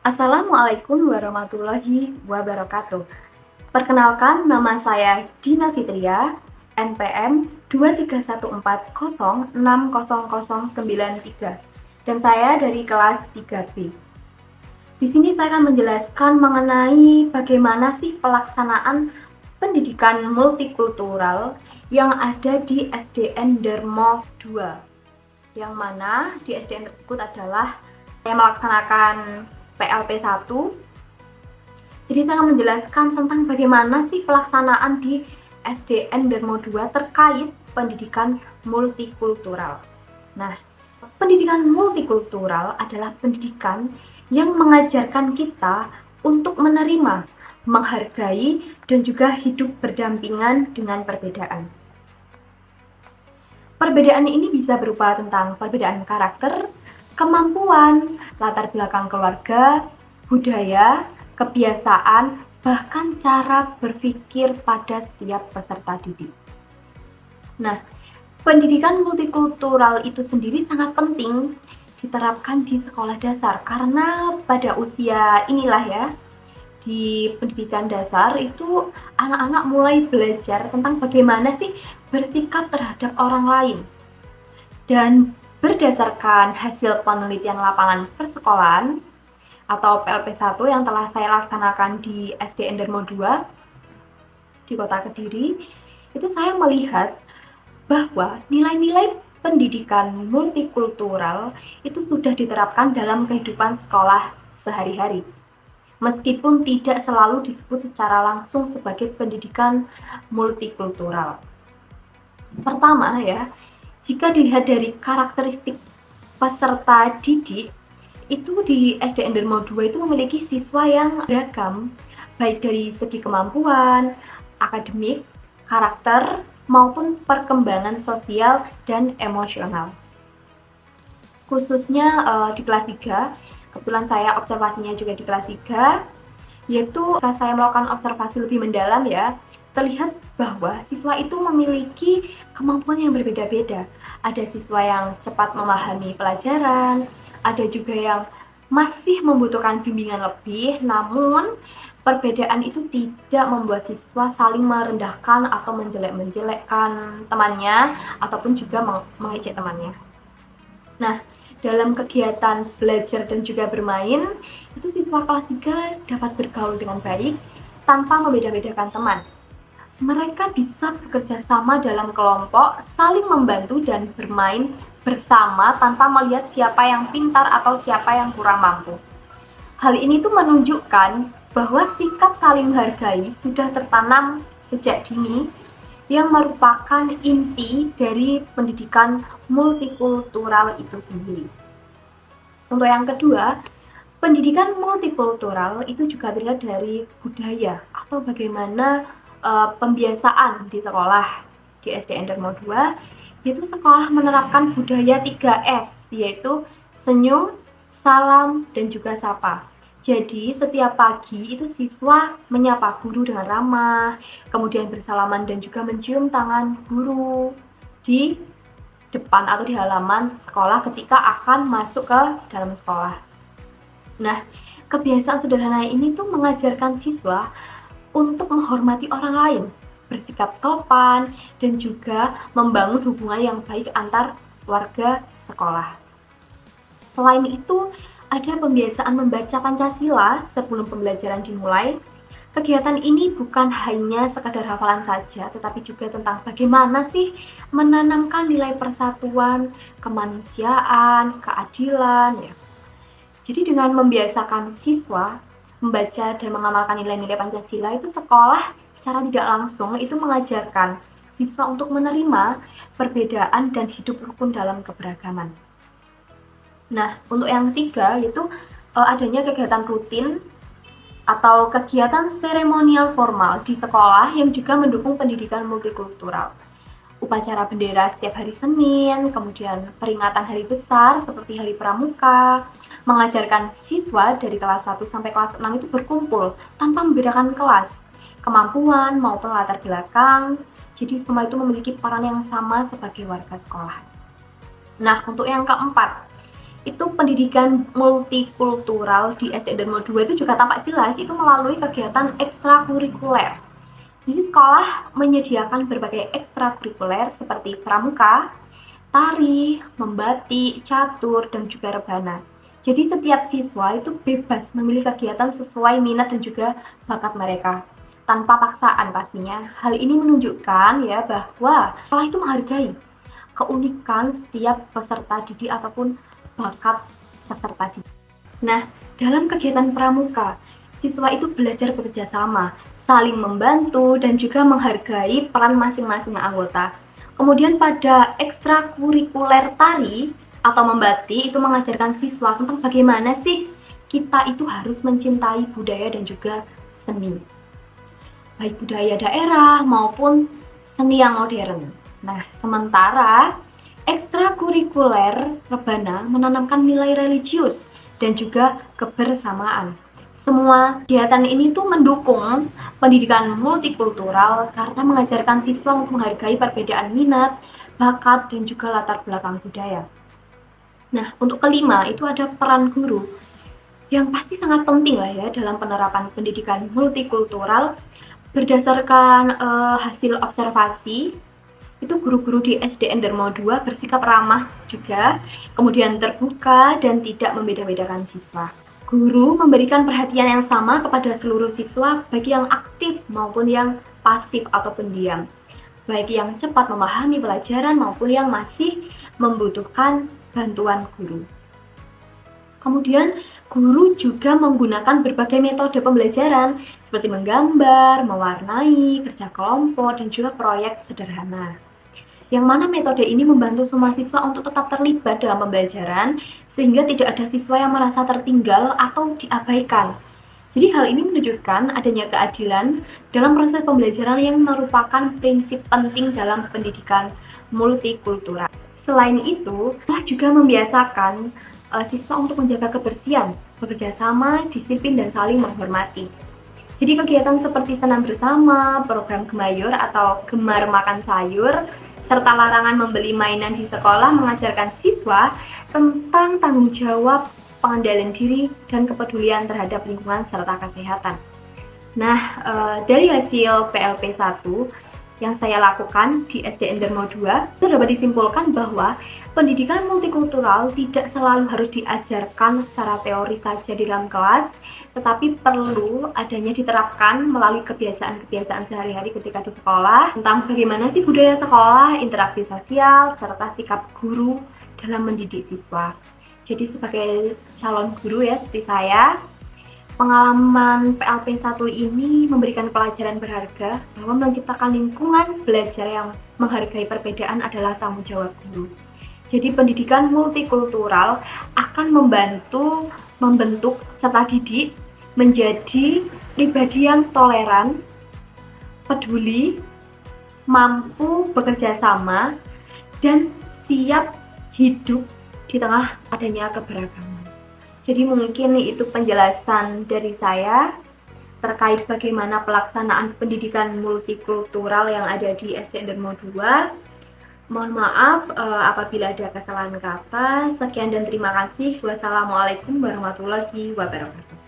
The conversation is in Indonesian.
Assalamualaikum warahmatullahi wabarakatuh. Perkenalkan, nama saya Dina Fitria, NPM 23140600093, dan saya dari kelas 3B. Di sini saya akan menjelaskan mengenai bagaimana sih pelaksanaan pendidikan multikultural yang ada di SDN Darmo 2. Yang mana di SDN tersebut adalah saya melaksanakan PLP 1. Jadi saya akan menjelaskan tentang bagaimana sih pelaksanaan di SDN Darmo 2 terkait pendidikan multikultural. Nah, pendidikan multikultural adalah pendidikan yang mengajarkan kita untuk menerima, menghargai, dan juga hidup berdampingan dengan perbedaan. Perbedaan ini bisa berupa tentang perbedaan karakter, kemampuan, latar belakang keluarga, budaya, kebiasaan, bahkan cara berpikir pada setiap peserta didik. Nah, pendidikan multikultural itu sendiri sangat penting diterapkan di sekolah dasar karena pada usia inilah ya, di pendidikan dasar itu anak-anak mulai belajar tentang bagaimana sih bersikap terhadap orang lain. Dan berdasarkan hasil penelitian lapangan persekolahan atau PLP 1 yang telah saya laksanakan di SDN Darmo 2 di Kota Kediri, itu saya melihat bahwa nilai-nilai pendidikan multikultural itu sudah diterapkan dalam kehidupan sekolah sehari-hari. Meskipun tidak selalu disebut secara langsung sebagai pendidikan multikultural. Pertama ya, jika dilihat dari karakteristik peserta didik, itu di SDN Darmo 2 itu memiliki siswa yang beragam, baik dari segi kemampuan, akademik, karakter, maupun perkembangan sosial dan emosional. Khususnya di kelas 3, kebetulan saya observasinya juga di kelas 3, yaitu ketika saya melakukan observasi lebih mendalam ya, terlihat bahwa siswa itu memiliki kemampuan yang berbeda-beda. Ada siswa yang cepat memahami pelajaran, ada juga yang masih membutuhkan bimbingan lebih, namun perbedaan itu tidak membuat siswa saling merendahkan atau menjelek-menjelekkan temannya ataupun juga mengejek temannya. Nah, dalam kegiatan belajar dan juga bermain, itu siswa kelas 3 dapat bergaul dengan baik tanpa membeda-bedakan teman. Mereka bisa bekerja sama dalam kelompok, saling membantu dan bermain bersama tanpa melihat siapa yang pintar atau siapa yang kurang mampu. Hal ini tuh menunjukkan bahwa sikap saling menghargai sudah tertanam sejak dini yang merupakan inti dari pendidikan multikultural itu sendiri. Untuk yang kedua, pendidikan multikultural itu juga terlihat dari budaya atau bagaimana pembiasaan di sekolah di SDN Darmo 2, yaitu sekolah menerapkan budaya 3S, yaitu senyum, salam, dan juga sapa. Jadi setiap pagi itu siswa menyapa guru dengan ramah, kemudian bersalaman dan juga mencium tangan guru di depan atau di halaman sekolah ketika akan masuk ke dalam sekolah. Nah, kebiasaan sederhana ini tuh mengajarkan siswa untuk menghormati orang lain, bersikap sopan, dan juga membangun hubungan yang baik antar warga sekolah. Selain itu, ada pembiasaan membaca Pancasila sebelum pembelajaran dimulai. Kegiatan ini bukan hanya sekadar hafalan saja, tetapi juga tentang bagaimana sih menanamkan nilai persatuan, kemanusiaan, keadilan. Ya. Jadi dengan membiasakan siswa membaca dan mengamalkan nilai-nilai Pancasila, itu sekolah secara tidak langsung itu mengajarkan siswa untuk menerima perbedaan dan hidup rukun dalam keberagaman. Nah, untuk yang ketiga yaitu adanya kegiatan rutin atau kegiatan seremonial formal di sekolah yang juga mendukung pendidikan multikultural. Upacara bendera setiap hari Senin, kemudian peringatan hari besar seperti Hari Pramuka, mengajarkan siswa dari kelas 1 sampai kelas 6 itu berkumpul tanpa membedakan kelas, kemampuan maupun latar belakang. Jadi semua itu memiliki peran yang sama sebagai warga sekolah. Nah, untuk yang keempat, itu pendidikan multikultural di SD Darmo 2 itu juga tampak jelas itu melalui kegiatan ekstrakurikuler. Jadi sekolah menyediakan berbagai ekstrakurikuler seperti pramuka, tari, membatik, catur, dan juga rebana. Jadi setiap siswa itu bebas memilih kegiatan sesuai minat dan juga bakat mereka, tanpa paksaan pastinya. Hal ini menunjukkan ya bahwa sekolah itu menghargai keunikan setiap peserta didik ataupun bakat peserta didik. Nah, dalam kegiatan pramuka, siswa itu belajar bekerja sama, saling membantu, dan juga menghargai peran masing-masing anggota. Kemudian pada ekstrakurikuler tari atau membatik itu mengajarkan siswa tentang bagaimana sih kita itu harus mencintai budaya dan juga seni. Baik budaya daerah maupun seni yang modern. Nah, sementara ekstrakurikuler rebana menanamkan nilai religius dan juga kebersamaan. Semua kegiatan ini tuh mendukung pendidikan multikultural karena mengajarkan siswa untuk menghargai perbedaan minat, bakat, dan juga latar belakang budaya. Nah, untuk kelima itu ada peran guru yang pasti sangat penting lah ya dalam penerapan pendidikan multikultural. Berdasarkan hasil observasi, itu guru-guru di SDN Darmo 2 bersikap ramah juga, kemudian terbuka dan tidak membeda-bedakan siswa. Guru memberikan perhatian yang sama kepada seluruh siswa, baik yang aktif maupun yang pasif atau pendiam, baik yang cepat memahami pelajaran maupun yang masih membutuhkan bantuan guru. Kemudian guru juga menggunakan berbagai metode pembelajaran seperti menggambar, mewarnai, kerja kelompok, dan juga proyek sederhana. Yang mana metode ini membantu semua siswa untuk tetap terlibat dalam pembelajaran sehingga tidak ada siswa yang merasa tertinggal atau diabaikan. Jadi hal ini menunjukkan adanya keadilan dalam proses pembelajaran yang merupakan prinsip penting dalam pendidikan multikultural. Selain itu, sekolah juga membiasakan siswa untuk menjaga kebersihan, bekerja sama, disiplin, dan saling menghormati. Jadi kegiatan seperti senam bersama, program Gemayur atau Gemar Makan Sayur, serta larangan membeli mainan di sekolah mengajarkan siswa tentang tanggung jawab, pengendalian diri, dan kepedulian terhadap lingkungan serta kesehatan. Nah, dari hasil PLP 1 yang saya lakukan di SDN Darmo 2, itu dapat disimpulkan bahwa pendidikan multikultural tidak selalu harus diajarkan secara teori saja di dalam kelas, tetapi perlu adanya diterapkan melalui kebiasaan-kebiasaan sehari-hari ketika di sekolah, tentang bagaimana sih budaya sekolah, interaksi sosial, serta sikap guru dalam mendidik siswa. Jadi sebagai calon guru ya seperti saya, pengalaman PLP 1 ini memberikan pelajaran berharga bahwa menciptakan lingkungan belajar yang menghargai perbedaan adalah tanggung jawab guru. Jadi pendidikan multikultural akan membantu membentuk peserta didik menjadi pribadi yang toleran, peduli, mampu bekerja sama, dan siap hidup di tengah adanya keberagaman. Jadi mungkin itu penjelasan dari saya terkait bagaimana pelaksanaan pendidikan multikultural yang ada di SDN Darmo 2. Mohon maaf apabila ada kesalahan kata. Sekian dan terima kasih. Wassalamualaikum warahmatullahi wabarakatuh.